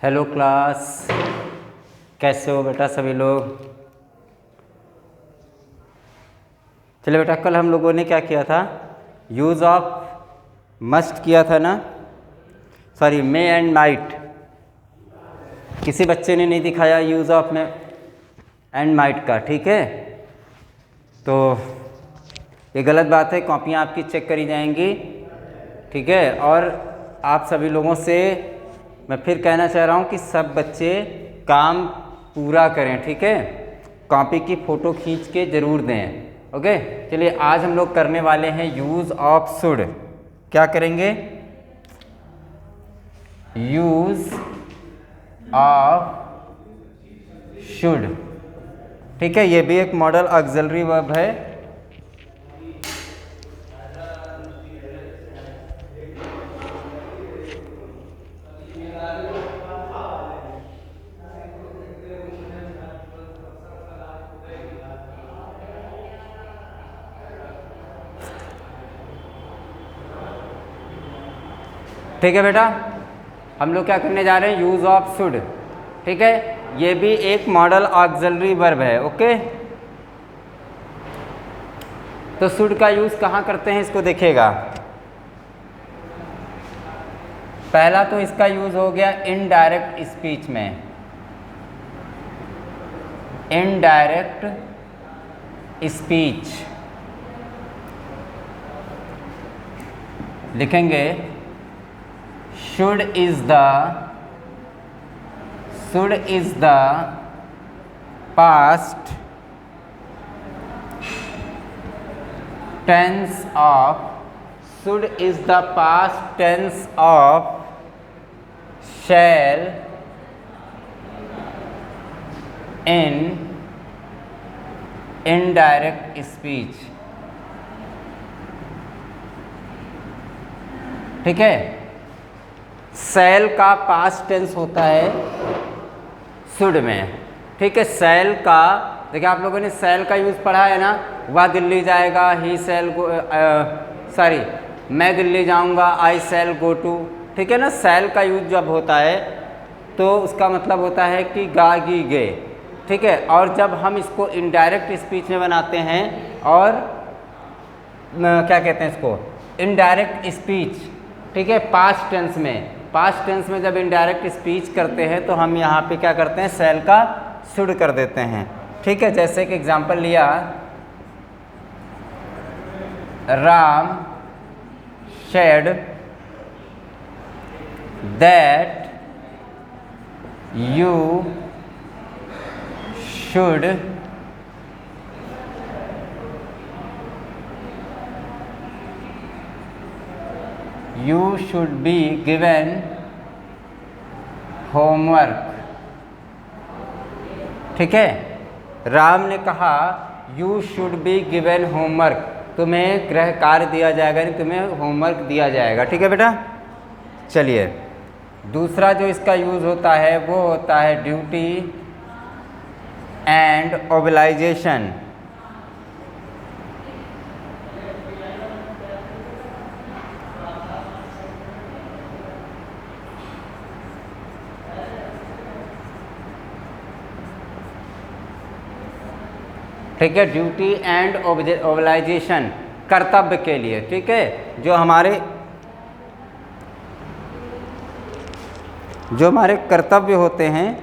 Hello class, कैसे हो बेटा सभी लोग। चलिए बेटा, कल हम लोगों ने क्या किया था, यूज़ ऑफ मस्ट किया था ना, सॉरी मे एंड माइट। किसी बच्चे ने नहीं दिखाया यूज़ ऑफ में एंड माइट का, ठीक है। तो ये गलत बात है, कॉपियाँ आपकी चेक करी जाएंगी, ठीक है। और आप सभी लोगों से मैं फिर कहना चाह रहा हूँ कि सब बच्चे काम पूरा करें, ठीक है। कॉपी की फ़ोटो खींच के ज़रूर दें, ओके। चलिए आज हम लोग करने वाले हैं यूज़ ऑफ शुड। क्या करेंगे? यूज़ ऑफ शुड, ठीक है। ये भी एक मॉडल ऑक्सिलरी वर्ब है। ठीक है बेटा, हम लोग क्या करने जा रहे हैं, यूज़ ऑफ शुड, ठीक है। ये भी एक मॉडल ऑक्सिलरी वर्ब है, ओके। तो शुड का यूज़ कहाँ करते हैं इसको देखिएगा। पहला तो इसका यूज़ हो गया इनडायरेक्ट स्पीच में। इनडायरेक्ट स्पीच लिखेंगे should is the past tense of shall in indirect speech, ठीक है। सेल का पास्ट टेंस होता है शुड में, ठीक है। सेल का, देखिए आप लोगों ने सेल का यूज़ पढ़ा है ना, वह दिल्ली जाएगा, ही सेल गो, सॉरी मैं दिल्ली जाऊंगा, आई सेल गो टू, ठीक है ना। सेल का यूज़ जब होता है तो उसका मतलब होता है कि गागी गे, ठीक है। और जब हम इसको इनडायरेक्ट स्पीच में बनाते हैं, और क्या कहते हैं इसको, इनडायरेक्ट स्पीच, ठीक है, पास्ट टेंस में। पास्ट टेंस में जब इनडायरेक्ट स्पीच करते हैं तो हम यहाँ पे क्या करते हैं, सेल का शुड कर देते हैं, ठीक है। जैसे कि एग्जांपल लिया, Ram said that you should be given homework, ठीक है। राम ने कहा you should be given homework, तुम्हें गृह कार्य दिया जाएगा, नहीं तुम्हें होमवर्क दिया जाएगा, ठीक है बेटा। चलिए दूसरा जो इसका यूज़ होता है वो होता है ड्यूटी एंड ऑब्लाइजेशन। ठीक है, ड्यूटी एंड ऑब्लाइजेशन, कर्तव्य के लिए, ठीक है। जो हमारे कर्तव्य होते हैं,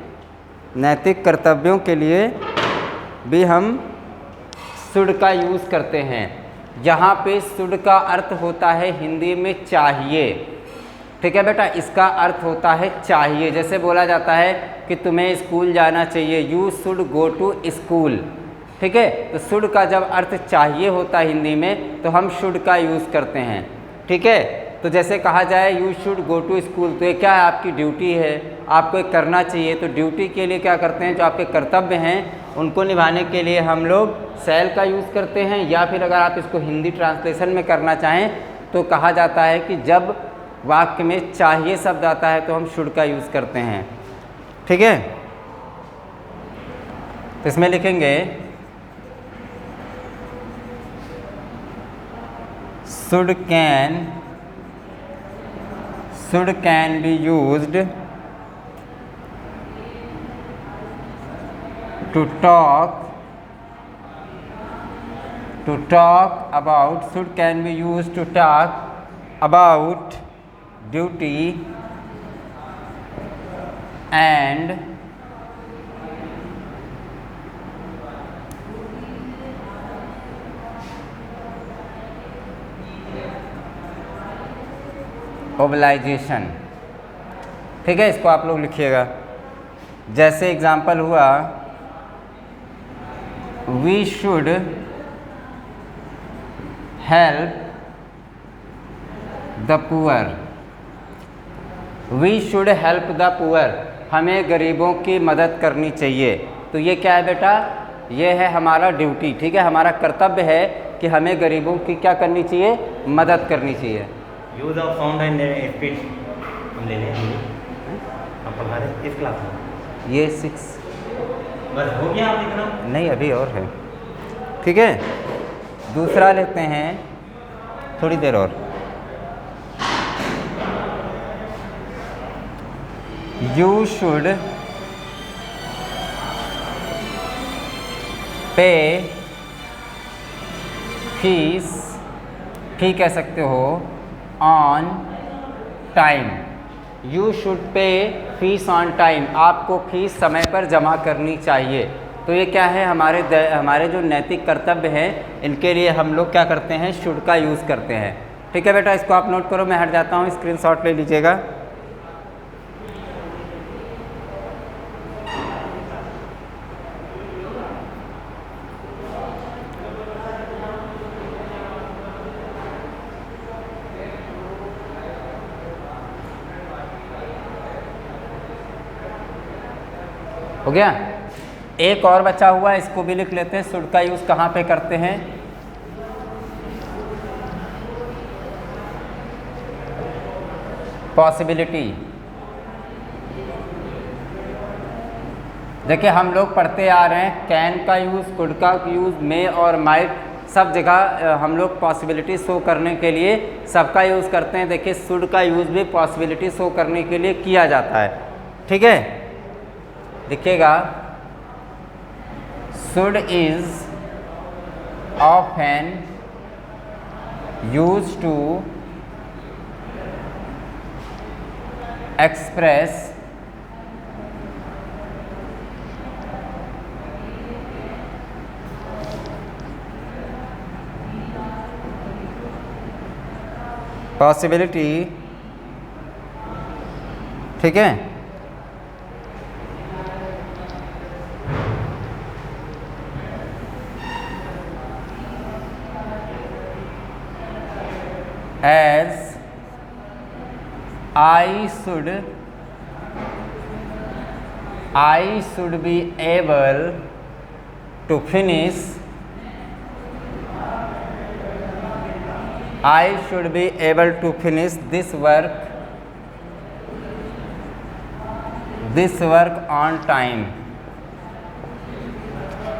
नैतिक कर्तव्यों के लिए भी हम शुड का यूज़ करते हैं। यहाँ पे शुड का अर्थ होता है हिंदी में चाहिए, ठीक है बेटा। इसका अर्थ होता है चाहिए। जैसे बोला जाता है कि तुम्हें स्कूल जाना चाहिए, you should go to school, ठीक है। तो शुड का जब अर्थ चाहिए होता है हिंदी में, तो हम शुड का यूज़ करते हैं, ठीक है। तो जैसे कहा जाए you should go to school, तो ये क्या है, आपकी ड्यूटी है, आपको एक करना चाहिए। तो ड्यूटी के लिए क्या करते हैं, जो आपके कर्तव्य हैं उनको निभाने के लिए हम लोग शैल का यूज़ करते हैं। या फिर अगर आप इसको हिंदी ट्रांसलेशन में करना चाहें तो कहा जाता है कि जब वाक्य में चाहिए शब्द आता है तो हम शुड का यूज़ करते हैं, ठीक है। तो इसमें लिखेंगे should can be used to talk about, should can be used to talk about duty and obligation। ठीक है, इसको आप लोग लिखिएगा। जैसे एग्जाम्पल हुआ, we should help the poor. We should help the poor, हमें गरीबों की मदद करनी चाहिए। तो ये क्या है बेटा, ये है हमारा ड्यूटी। ठीक है, हमारा कर्तव्य है कि हमें गरीबों की क्या करनी चाहिए, मदद करनी चाहिए। Use of sound and speech हम ले लें, हम पढ़ा रहे इस क्लास में। ये 6 बस हो गया, आप लिखना नहीं, अभी और है। ठीक है, दूसरा लेते हैं, थोड़ी देर और। यू शुड पे फीस, फी कह सकते हो, on time. You should pay fees on time, आपको फीस समय पर जमा करनी चाहिए। तो ये क्या है, हमारे जो नैतिक कर्तव्य हैं, इनके लिए हम लोग क्या करते हैं, शुड का यूज़ करते हैं। ठीक है बेटा, इसको आप नोट करो, मैं हट जाता हूँ, स्क्रीनशॉट ले लीजिएगा। हो गया, एक और बचा हुआ है, इसको भी लिख लेते हैं। शुड का यूज़ कहाँ पे करते हैं, पॉसिबिलिटी। देखिए, हम लोग पढ़ते आ रहे हैं, कैन का यूज़, कुड का यूज़, मे और माइट, सब जगह हम लोग पॉसिबिलिटी शो करने के लिए सबका यूज़ करते हैं। देखिए, शुड का यूज़ भी पॉसिबिलिटी शो करने के लिए किया जाता है। ठीक है, देखिएगा, should is often used to express possibility. ठीक है, as I should be able to finish, I should be able to finish this work on time।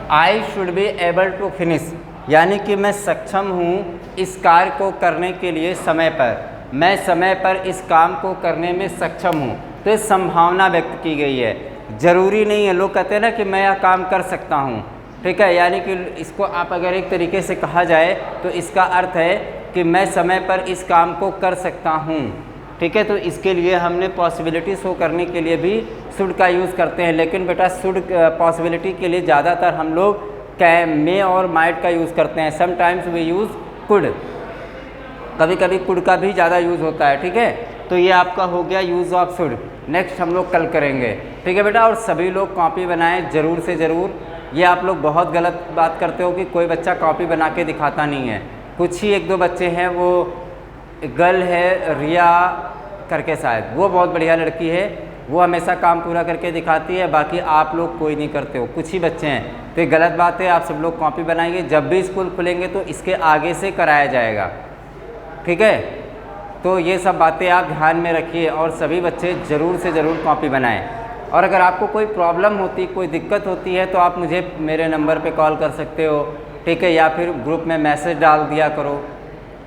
I should be able to finish, यानी कि मैं सक्षम हूँ इस कार्य को करने के लिए समय पर, मैं समय पर इस काम को करने में सक्षम हूँ। तो ये संभावना व्यक्त की गई है, ज़रूरी नहीं है। लोग कहते हैं ना कि मैं यह काम कर सकता हूँ। ठीक है, यानी कि इसको आप अगर एक तरीके से कहा जाए तो इसका अर्थ है कि मैं समय पर इस काम को कर सकता हूँ। ठीक है, तो इसके लिए हमने पॉसिबिलिटी शो करने के लिए भी शुड का यूज़ करते हैं। लेकिन बेटा, शुड पॉसिबिलिटी के लिए ज़्यादातर हम लोग कैन, मे और माइट का यूज़ करते हैं। समटाइम्स वी यूज़ कुड, कभी कभी कुड का भी ज़्यादा यूज़ होता है। ठीक है, तो ये आपका हो गया यूज़ ऑफ शुड। नेक्स्ट हम लोग कल करेंगे। ठीक है बेटा, और सभी लोग कॉपी बनाएं ज़रूर से ज़रूर। ये आप लोग बहुत गलत बात करते हो कि कोई बच्चा कॉपी बना के दिखाता नहीं है। कुछ ही 1-2 बच्चे हैं, वो गर्ल है रिया करके शायद, वो बहुत बढ़िया लड़की है, वो हमेशा काम पूरा करके दिखाती है। बाकी आप लोग कोई नहीं करते हो, कुछ ही बच्चे हैं। तो ये गलत बात है, आप सब लोग कॉपी बनाएंगे। जब भी स्कूल खुलेंगे तो इसके आगे से कराया जाएगा। ठीक है, तो ये सब बातें आप ध्यान में रखिए और सभी बच्चे ज़रूर से ज़रूर कॉपी बनाएं। और अगर आपको कोई प्रॉब्लम होती, कोई दिक्कत होती है तो आप मुझे मेरे नंबर पे कॉल कर सकते हो। ठीक है, या फिर ग्रुप में मैसेज डाल दिया करो।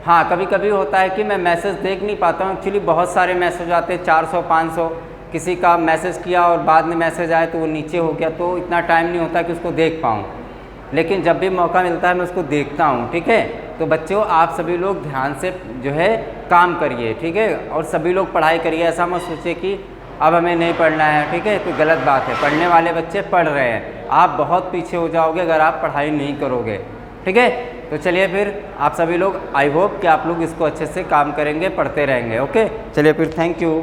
हाँ, कभी कभी होता है कि मैं मैसेज देख नहीं पाता हूँ, एक्चुअली बहुत सारे मैसेज आते हैं, 400-500, किसी का मैसेज किया और बाद में मैसेज आए तो वो नीचे हो गया, तो इतना टाइम नहीं होता कि उसको देख पाऊँ, लेकिन जब भी मौका मिलता है मैं उसको देखता हूँ। ठीक है, तो बच्चों आप सभी लोग ध्यान से जो है काम करिए, ठीक है, और सभी लोग पढ़ाई करिए। ऐसा मत सोचिए कि अब हमें नहीं पढ़ना है, ठीक है, तो गलत बात है। पढ़ने वाले बच्चे पढ़ रहे हैं, आप बहुत पीछे हो जाओगे अगर आप पढ़ाई नहीं करोगे। ठीक है, तो चलिए फिर आप सभी लोग, आई होप कि आप लोग इसको अच्छे से काम करेंगे, पढ़ते रहेंगे। ओके, चलिए फिर, थैंक यू।